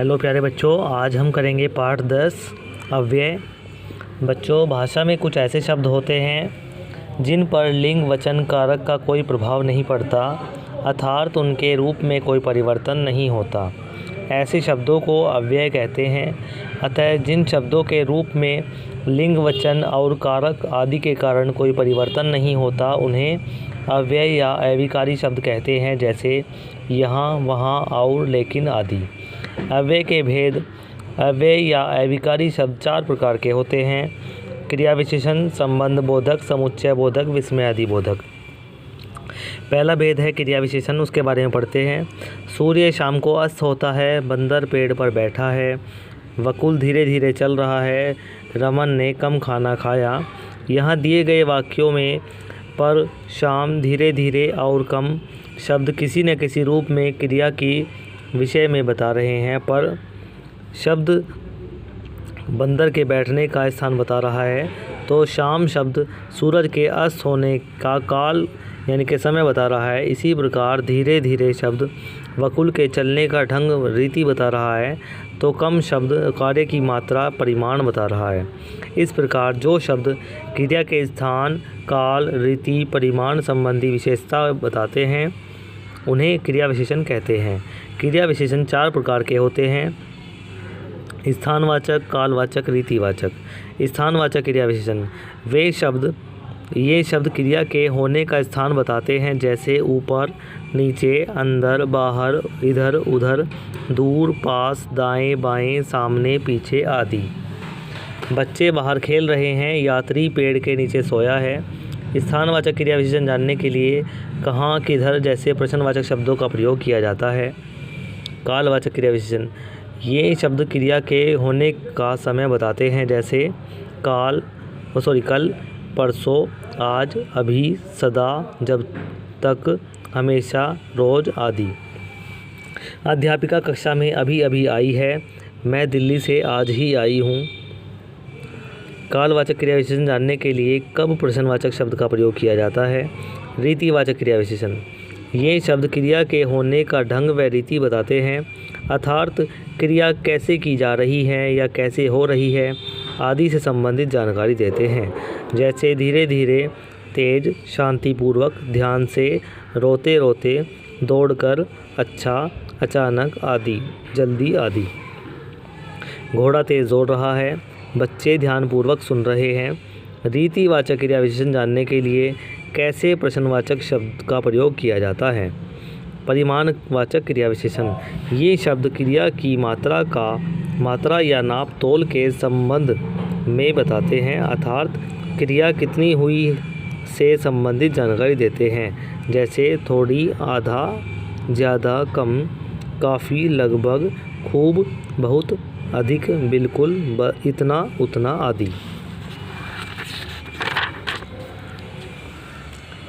Hello प्यारे बच्चों, आज हम करेंगे पाठ 10 अव्यय। बच्चों, भाषा में कुछ ऐसे शब्द होते हैं जिन पर लिंग वचन कारक का कोई प्रभाव नहीं पड़ता, अर्थात उनके रूप में कोई परिवर्तन नहीं होता। ऐसे शब्दों को अव्यय कहते हैं। अतः जिन शब्दों के रूप में लिंग वचन और कारक आदि के कारण कोई परिवर्तन नहीं होता, उन्हें अव्यय या अविकारी शब्द कहते हैं, जैसे यहाँ, वहाँ और लेकिन आदि। अव्यय के भेद। अव्यय या अविकारी शब्द 4 प्रकार के होते हैं: क्रिया विशेषण, संबंध बोधक, समुच्चय बोधक, विस्मयादि बोधक। पहला भेद है क्रिया विशेषण, उसके बारे में पढ़ते हैं। सूर्य शाम को अस्त होता है, बंदर पेड़ पर बैठा है, वकुल धीरे धीरे चल रहा है, रमन ने कम खाना खाया। यहाँ दिए गए वाक्यों में पर, शाम, धीरे धीरे और कम शब्द किसी न किसी रूप में क्रिया की विषय में बता रहे हैं। पर शब्द बंदर के बैठने का स्थान बता रहा है, तो शाम शब्द सूरज के अस्त होने का काल यानी कि समय बता रहा है। इसी प्रकार धीरे धीरे शब्द वकुल के चलने का ढंग रीति बता रहा है, तो कम शब्द कार्य की मात्रा परिमाण बता रहा है। इस प्रकार जो शब्द क्रिया के स्थान, काल, रीति, परिमाण संबंधी विशेषता बताते हैं, उन्हें क्रिया विशेषण कहते हैं। क्रिया विशेषण 4 प्रकार के होते हैं: स्थानवाचक, कालवाचक, रीतिवाचक। स्थानवाचक क्रिया विशेषण ये शब्द क्रिया के होने का स्थान बताते हैं, जैसे ऊपर, नीचे, अंदर, बाहर, इधर, उधर, दूर, पास, दाएं, बाएं, सामने, पीछे आदि। बच्चे बाहर खेल रहे हैं, यात्री पेड़ के नीचे सोया है। स्थानवाचक क्रिया विशेषण जानने के लिए कहाँ, किधर जैसे प्रश्नवाचक शब्दों का प्रयोग किया जाता है। कालवाचक क्रिया विशेषण ये शब्द क्रिया के होने का समय बताते हैं, जैसे कल, परसों, आज, अभी, सदा, जब तक, हमेशा, रोज आदि। अध्यापिका कक्षा में अभी अभी आई है, मैं दिल्ली से आज ही आई हूँ। कालवाचक क्रिया विशेषण जानने के लिए कब प्रश्नवाचक शब्द का प्रयोग किया जाता है। रीतिवाचक क्रिया विशेषण ये शब्द क्रिया के होने का ढंग व रीति बताते हैं, अर्थात क्रिया कैसे की जा रही है या कैसे हो रही है आदि से संबंधित जानकारी देते हैं, जैसे धीरे धीरे, तेज, शांतिपूर्वक, ध्यान से, रोते रोते, दौड़कर, अच्छा, अचानक आदि, जल्दी आदि। घोड़ा तेज दौड़ रहा है, बच्चे ध्यानपूर्वक सुन रहे हैं। रीतिवाचक क्रिया विशेषण जानने के लिए कैसे प्रश्नवाचक शब्द का प्रयोग किया जाता है। परिमाणवाचक क्रिया विशेषण ये शब्द क्रिया की मात्रा या नाप तोल के संबंध में बताते हैं, अर्थात क्रिया कितनी हुई से संबंधित जानकारी देते हैं, जैसे थोड़ी, आधा, ज़्यादा, कम, काफ़ी, लगभग, खूब, बहुत, अधिक, बिल्कुल, इतना, उतना आदि।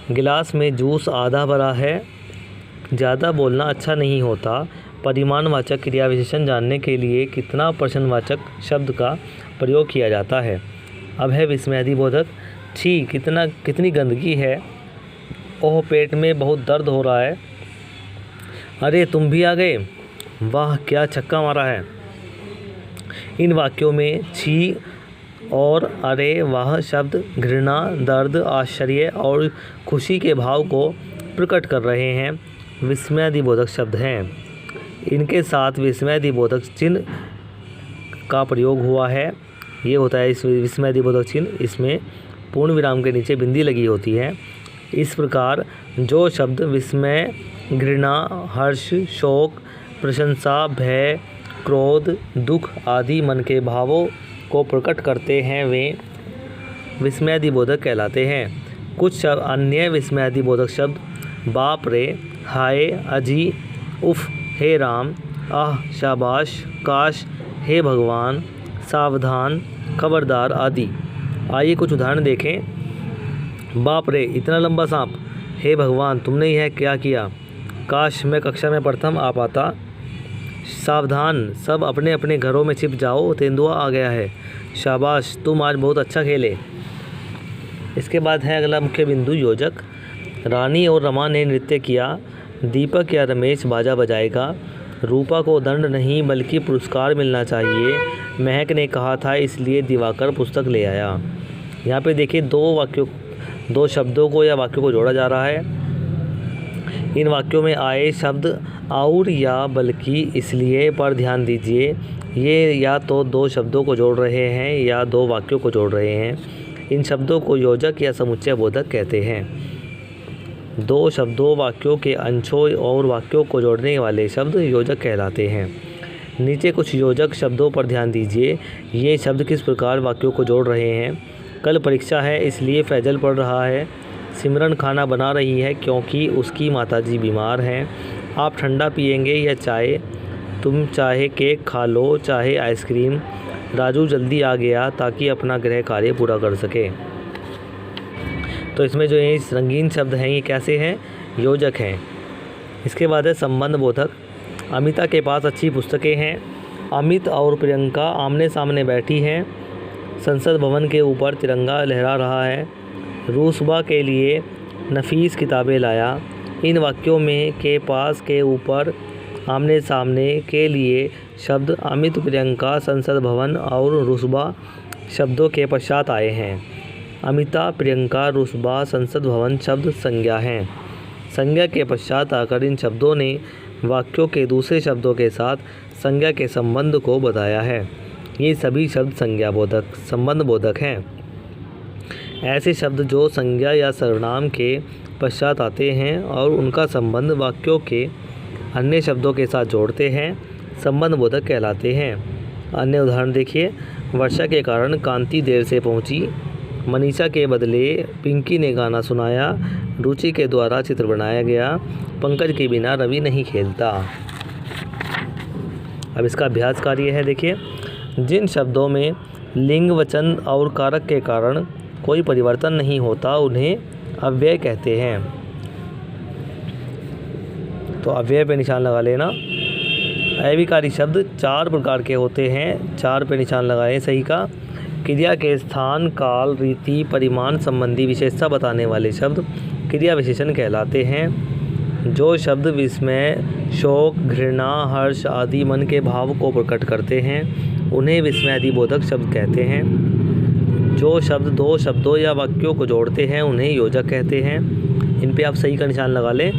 गिलास में जूस आधा भरा है, ज़्यादा बोलना अच्छा नहीं होता। परिमाणवाचक क्रिया विशेषण जानने के लिए कितना प्रश्नवाचक शब्द का प्रयोग किया जाता है। अब है विस्मयादि बोधक। छी, कितनी गंदगी है, ओह पेट में बहुत दर्द हो रहा है, अरे तुम भी आ गए, वाह क्या छक्का मारा है। इन वाक्यों में छी और अरे वाह शब्द घृणा, दर्द, आश्चर्य और खुशी के भाव को प्रकट कर रहे हैं। विस्मयादि बोधक शब्द हैं। इनके साथ विस्मयादि बोधक चिन्ह का प्रयोग हुआ है। ये होता है इस विस्मयादि बोधक चिन्ह, इसमें पूर्ण विराम के नीचे बिंदी लगी होती है। इस प्रकार जो शब्द विस्मय, घृणा, हर्ष, शोक, प्रशंसा, भय, क्रोध, दुख आदि मन के भावों को प्रकट करते हैं, वे विस्मयादि बोधक कहलाते हैं। कुछ अन्य विस्मयादि बोधक शब्द बाप रे, हाय, अजी, उफ, हे राम, आह, शाबाश, काश, हे भगवान, सावधान, खबरदार आदि। आइए कुछ उदाहरण देखें। बाप रे, इतना लंबा सांप, हे भगवान तुमने यह क्या किया, काश मैं कक्षा में प्रथम आ पाता, सावधान, सब अपने अपने घरों में छिप जाओ, तेंदुआ आ गया है, शाबाश तुम आज बहुत अच्छा खेले। इसके बाद है अगला मुख्य बिंदु योजक। रानी और रमा ने नृत्य किया, दीपक या रमेश बाजा बजाएगा, रूपा को दंड नहीं बल्कि पुरस्कार मिलना चाहिए, महक ने कहा था, इसलिए दिवाकर पुस्तक ले आया। यहाँ पे देखिए दो शब्दों को या वाक्यों को जोड़ा जा रहा है। इन वाक्यों में आए शब्द और या बल्कि, इसलिए पर ध्यान दीजिए। ये या तो दो शब्दों को जोड़ रहे हैं या दो वाक्यों को जोड़ रहे हैं। इन शब्दों को योजक या समुच्चय बोधक कहते हैं। दो शब्दों, वाक्यों के अंशों और वाक्यों को जोड़ने वाले शब्द योजक कहलाते हैं। नीचे कुछ योजक शब्दों पर ध्यान दीजिए। ये शब्द किस प्रकार वाक्यों को जोड़ रहे हैं। कल परीक्षा है इसलिए फैजल पढ़ रहा है। सिमरन खाना बना रही है क्योंकि उसकी माताजी बीमार हैं। आप ठंडा पिएंगे या चाय। तुम चाहे केक खा लो चाहे आइसक्रीम। राजू जल्दी आ गया ताकि अपना गृह कार्य पूरा कर सके। तो इसमें जो ये रंगीन शब्द हैं ये कैसे हैं, योजक हैं। इसके बाद है संबंध बोधक। अमिता के पास अच्छी पुस्तकें हैं। अमित और प्रियंका आमने सामने बैठी हैं। संसद भवन के ऊपर तिरंगा लहरा रहा है। रूसबा के लिए नफीस किताबें लाया। इन वाक्यों में के पास, के ऊपर, आमने सामने के लिए शब्द अमित, प्रियंका, संसद भवन और रूसबा शब्दों के पश्चात आए हैं। अमिता, प्रियंका, रूसबा, संसद भवन शब्द संज्ञा हैं। संज्ञा के पश्चात आकर इन शब्दों ने वाक्यों के दूसरे शब्दों के साथ संज्ञा के संबंध को बताया है। ये सभी शब्द संज्ञा बोधक, संबंध बोधक हैं। ऐसे शब्द जो संज्ञा या सर्वनाम के पश्चात आते हैं और उनका संबंध वाक्यों के अन्य शब्दों के साथ जोड़ते हैं, संबंध बोधक कहलाते हैं। अन्य उदाहरण देखिए। वर्षा के कारण कांति देर से पहुंची। मनीषा के बदले पिंकी ने गाना सुनाया। रुचि के द्वारा चित्र बनाया गया। पंकज के बिना रवि नहीं खेलता। अब इसका अभ्यास कार्य है। देखिए, जिन शब्दों में लिंग, वचन और कारक के कारण कोई परिवर्तन नहीं होता उन्हें अव्यय कहते हैं। तो अव्यय पे निशान लगा लेना। अव्ययकारी शब्द 4 प्रकार के होते हैं। 4 पे निशान लगाएं सही का। क्रिया के स्थान, काल, रीति, परिमाण संबंधी विशेषता बताने वाले शब्द क्रिया विशेषण कहलाते हैं। जो शब्द विस्मय, शोक, घृणा, हर्ष आदि मन के भाव को प्रकट करते हैं उन्हें विस्मयादि बोधक शब्द कहते हैं। जो शब्द दो शब्दों या वाक्यों को जोड़ते हैं उन्हें योजक कहते हैं। इन पे आप सही का निशान लगा लें।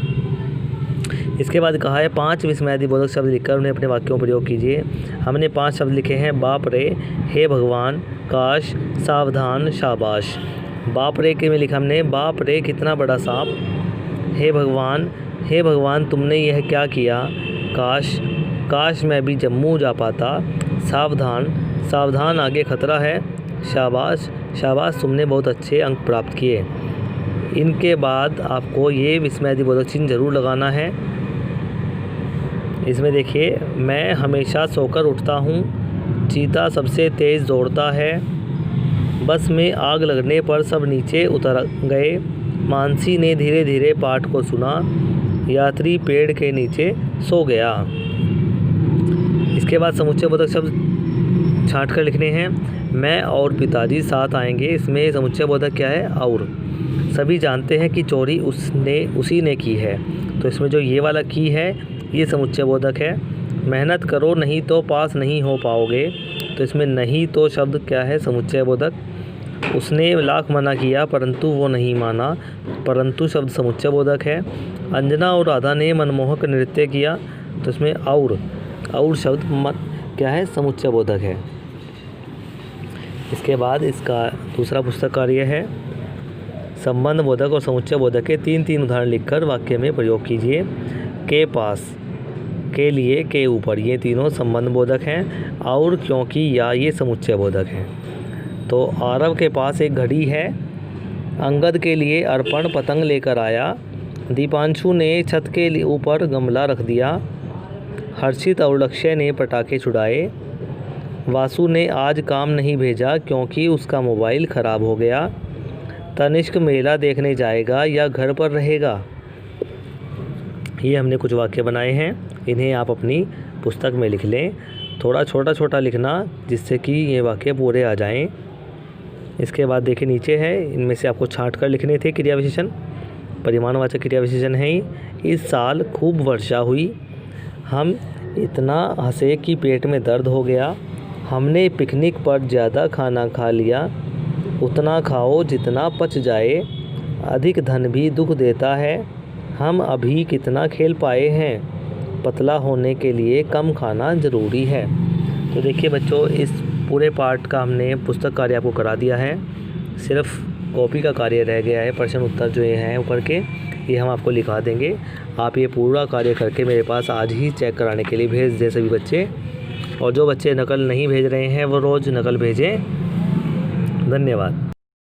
इसके बाद कहा है 5 विस्मयादि बोधक शब्द लिखकर उन्हें अपने वाक्यों में प्रयोग कीजिए। हमने 5 शब्द लिखे हैं। बाप रे, हे भगवान, काश, सावधान, शाबाश। बाप रे के में लिखा हमने बाप रे कितना बड़ा सांप। हे भगवान तुमने यह क्या किया। काश, काश मैं भी जम्मू जा पाता। सावधान, सावधान आगे खतरा है। शाबाश, शाबाश तुमने बहुत अच्छे अंक प्राप्त किए। इनके बाद आपको ये विस्मयादि बोधक चिन्ह जरूर लगाना है। इसमें देखिए, मैं हमेशा सोकर उठता हूँ। चीता सबसे तेज़ दौड़ता है। बस में आग लगने पर सब नीचे उतर गए। मानसी ने धीरे धीरे पाठ को सुना। यात्री पेड़ के नीचे सो गया। इसके बाद समुच्चय बोधक शब्द छांट कर लिखने हैं। मैं और पिताजी साथ आएंगे। इसमें समुच्चय बोधक क्या है, और। सभी जानते हैं कि चोरी उसी ने की है। तो इसमें जो ये वाला की है ये समुच्चय बोधक है। मेहनत करो नहीं तो पास नहीं हो पाओगे। तो इसमें नहीं तो शब्द क्या है, समुच्चय बोधक। उसने लाख मना किया परंतु वो नहीं माना। परंतु शब्द समुच्चय बोधक है। अंजना और राधा ने मनमोहक नृत्य किया। तो इसमें और शब्द क्या है, समुच्चय बोधक है। इसके बाद इसका दूसरा पुस्तक कार्य है। संबंध बोधक और समुच्चय बोधक के 3 उदाहरण लिखकर वाक्य में प्रयोग कीजिए। के पास, के लिए, के ऊपर, ये तीनों संबंध बोधक हैं। और क्योंकि या ये समुच्चय बोधक हैं। तो आरव के पास एक घड़ी है। अंगद के लिए अर्पण पतंग लेकर आया। दीपांशु ने छत के ऊपर गमला रख दिया। हर्षित और लक्ष्य ने पटाखे छुड़ाए। वासु ने आज काम नहीं भेजा क्योंकि उसका मोबाइल ख़राब हो गया। तनिष्क मेला देखने जाएगा या घर पर रहेगा। ये हमने कुछ वाक्य बनाए हैं। इन्हें आप अपनी पुस्तक में लिख लें। थोड़ा छोटा लिखना जिससे कि ये वाक्य पूरे आ जाएं। इसके बाद देखिए नीचे है, इनमें से आपको छांट कर लिखने थे क्रिया विशेषण। परिमाणवाचक क्रिया विशेषण है। इस साल खूब वर्षा हुई। हम इतना हंसे कि पेट में दर्द हो गया। हमने पिकनिक पर ज़्यादा खाना खा लिया। उतना खाओ जितना पच जाए। अधिक धन भी दुख देता है। हम अभी कितना खेल पाए हैं। पतला होने के लिए कम खाना ज़रूरी है। तो देखिए बच्चों, इस पूरे पार्ट का हमने पुस्तक कार्य आपको करा दिया है। सिर्फ कॉपी का कार्य रह गया है। प्रश्न उत्तर जो ये हैं ऊपर के, ये हम आपको लिखा देंगे। आप ये पूरा कार्य करके मेरे पास आज ही चेक कराने के लिए भेज दें सभी बच्चे। और जो बच्चे नकल नहीं भेज रहे हैं वो रोज़ नकल भेजें। धन्यवाद।